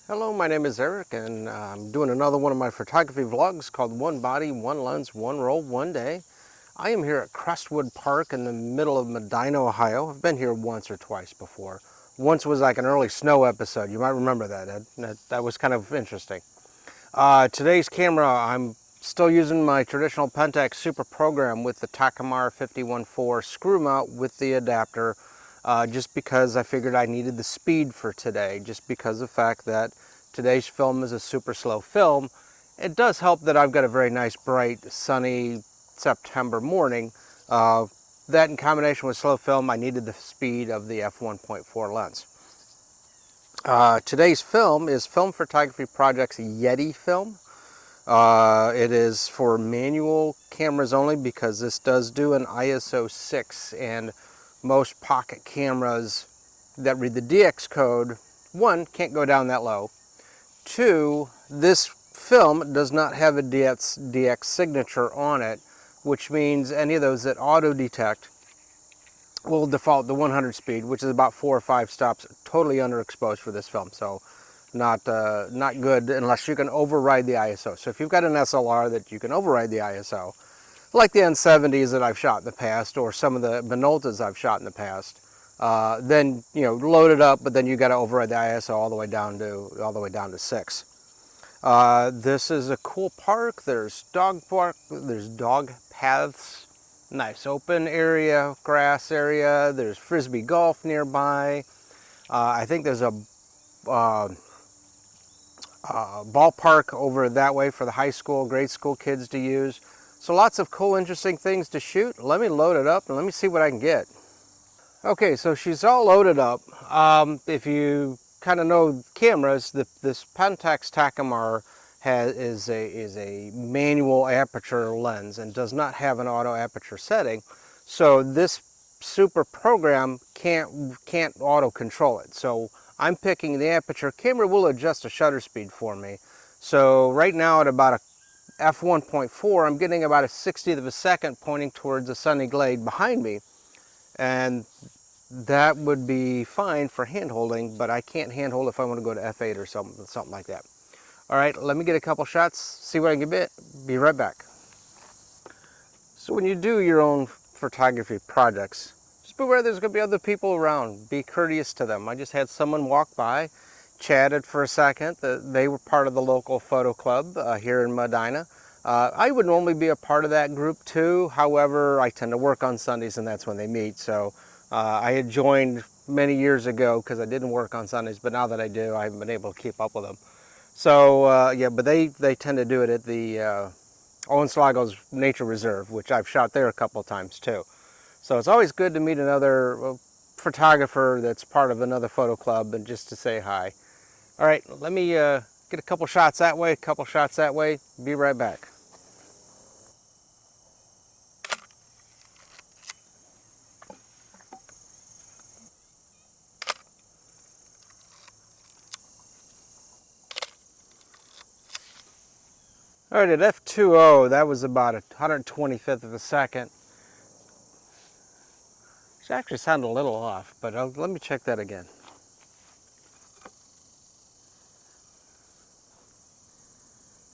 Hello, my name is Eric, and I'm doing another one of my photography vlogs called One Body, One Lens, One Roll, One Day. I am here at Crestwood Park in the middle of Medina, Ohio. I've been here once or twice before. Once was like an early snow episode. You might remember that, Ed. That was kind of interesting. Today's camera, I'm still using my traditional Pentax Super Program with the Takumar 51.4 screw mount with the adapter. Just because I figured I needed the speed for today, just because of the fact that today's film is a super slow film. It does help that I've got a very nice, bright, sunny September morning. That in combination with slow film, I needed the speed of the f1.4 lens. Today's film is Film Photography Project's Yeti film. It is for manual cameras only because this does do an ISO 6, and most pocket cameras that read the DX code, one, can't go down that low. Two, this film does not have a DX signature on it, which means any of those that auto detect will default to 100 speed, which is about 4 or 5 stops totally underexposed for this film. So not good unless you can override the ISO. So if you've got an SLR that you can override the ISO, like the N70s that I've shot in the past, or some of the Minoltas I've shot in the past, then load it up, but then you got to override the ISO all the way down to 6. This is a cool park. There's dog paths, nice open area, grass area. There's frisbee golf nearby. I think there's a ballpark over that way for the high school, grade school kids to use. So lots of cool, interesting things to shoot. Let me load it up and let me see what I can get. Okay, so she's all loaded up. If you kind of know cameras, this Pentax Takumar is a manual aperture lens and does not have an auto aperture setting. So this super program can't auto control it. So I'm picking the aperture. Camera will adjust the shutter speed for me. So right now at about a f1.4, I'm getting about a 60th of a second pointing towards the sunny glade behind me. And that would be fine for hand holding, but I can't hand hold if I want to go to f8 or something like that. All right, let me get a couple shots, see what I can get. Be right back. So when you do your own photography projects, just beware there's going to be other people around. Be courteous to them. I just had someone walk by, chatted for a second. They were part of the local photo club here in Medina. I would normally be a part of that group too. However, I tend to work on Sundays and that's when they meet. So I had joined many years ago because I didn't work on Sundays, but now that I do, I haven't been able to keep up with them. So yeah, but they tend to do it at the Owenslago's Nature Reserve, which I've shot there a couple of times too. So it's always good to meet another photographer that's part of another photo club and just to say hi. All right, let me get a couple shots that way, a couple shots that way. Be right back. All right, at f2.0, that was about 125th of a second. It actually sounded a little off, but let me check that again.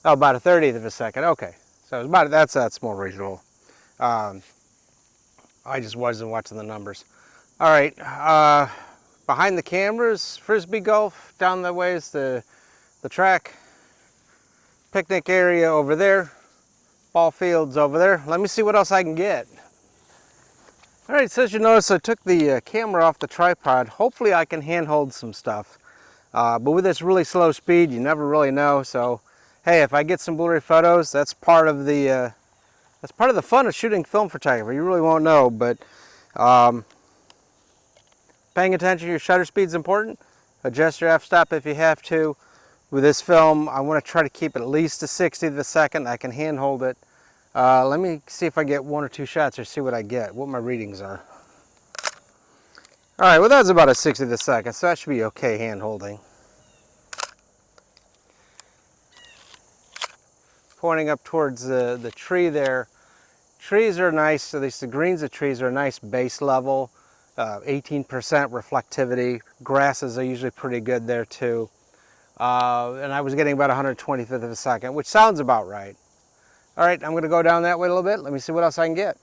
Oh, about a 30th of a second. Okay, so that's more reasonable. I just wasn't watching the numbers. All right, behind the cameras, frisbee golf. Down the way is the track. Picnic area over there. Ball fields over there. Let me see what else I can get. All right, so as you notice, I took the camera off the tripod. Hopefully I can handhold some stuff. But with this really slow speed, you never really know. So, hey, if I get some blurry photos, that's part of the fun of shooting film photography. You really won't know, but paying attention to your shutter speed is important. Adjust your f-stop if you have to. With this film, I want to try to keep it at least to 60th of a second. I can handhold it. Let me see if I get 1 or 2 shots or see what I get, what my readings are. All right, well that's about a 60th of a second, so that should be okay hand holding. Pointing up towards the tree there. Trees are nice, at least the greens of trees are a nice base level. 18% reflectivity. Grasses are usually pretty good there too. and I was getting about 125th of a second, which sounds about right. All right, I'm going to go down that way a little bit. Let me see what else I can get.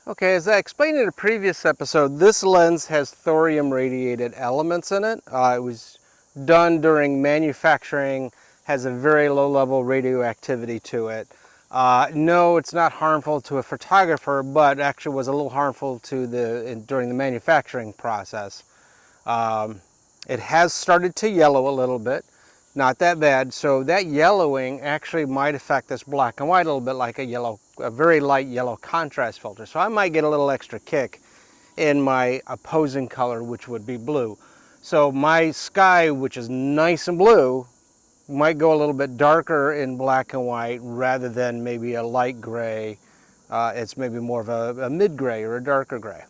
Okay, as I explained in a previous episode, this lens has thorium radiated elements in it. It was done during manufacturing, has a very low level radioactivity to it. No, it's not harmful to a photographer, but actually was a little harmful to during the manufacturing process. It has started to yellow a little bit, not that bad. So that yellowing actually might affect this black and white a little bit, like a very light yellow contrast filter. So I might get a little extra kick in my opposing color, which would be blue. So my sky, which is nice and blue, might go a little bit darker in black and white rather than maybe a light gray. It's maybe more of a mid-gray or a darker gray.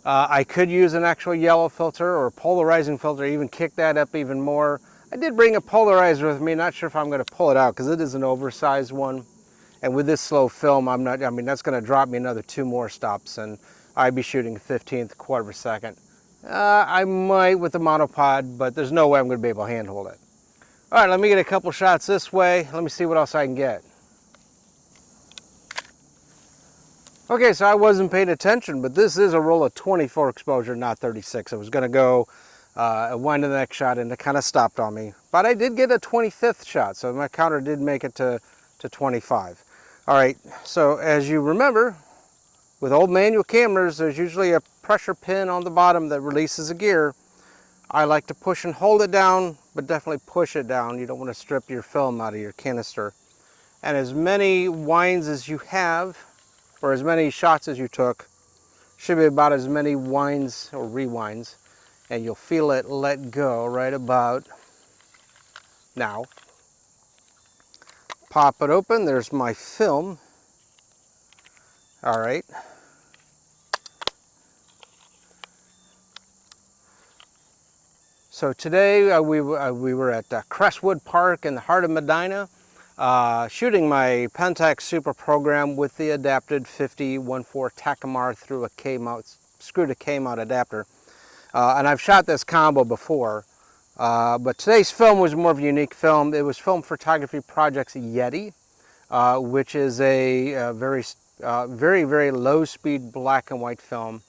I could use an actual yellow filter or a polarizing filter, even kick that up even more. I did bring a polarizer with me, not sure if I'm going to pull it out because it is an oversized one. And with this slow film, that's going to drop me another 2 more stops and I'd be shooting 15th, quarter of a second. I might with the monopod, but there's no way I'm going to be able to handhold it. All right, let me get a couple shots this way. Let me see what else I can get. Okay, so I wasn't paying attention, but this is a roll of 24 exposure, not 36. I was going to go wind to the next shot, and it kind of stopped on me. But I did get a 25th shot, so my counter did make it to 25. All right, so as you remember, with old manual cameras, there's usually a pressure pin on the bottom that releases a gear. I like to push and hold it down, but definitely push it down. You don't want to strip your film out of your canister. And as many winds as you have, or as many shots as you took, should be about as many winds or rewinds, and you'll feel it let go right about now. Pop it open, there's my film. All right. So today we were at Crestwood Park in the heart of Medina, shooting my Pentax Super Program with the adapted 50-1.4 Takumar through a K-mount, screw to K-mount adapter. And I've shot this combo before, but today's film was more of a unique film. It was Film Photography Project's Yeti, which is a very low speed black and white film.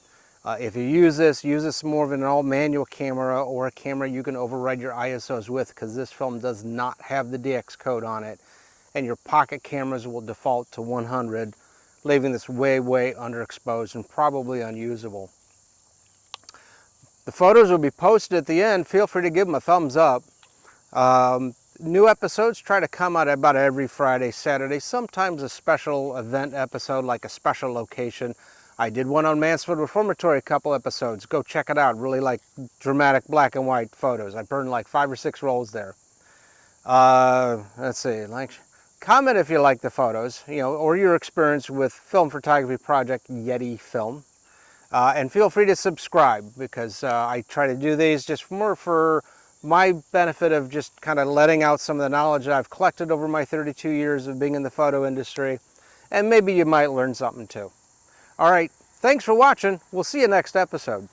If you use this more of an all-manual camera or a camera you can override your ISOs with, because this film does not have the DX code on it, and your pocket cameras will default to 100, leaving this way underexposed and probably unusable. The photos will be posted at the end. Feel free to give them a thumbs up. New episodes try to come out about every Friday, Saturday, sometimes a special event episode like a special location. I did one on Mansfield Reformatory a couple episodes. Go check it out. Really like dramatic black and white photos. I burned like 5 or 6 rolls there. Let's see, comment if you like the photos, or your experience with Film Photography Project Yeti film. And feel free to subscribe, because I try to do these just more for my benefit of just kind of letting out some of the knowledge that I've collected over my 32 years of being in the photo industry. And maybe you might learn something too. All right, thanks for watching. We'll see you next episode.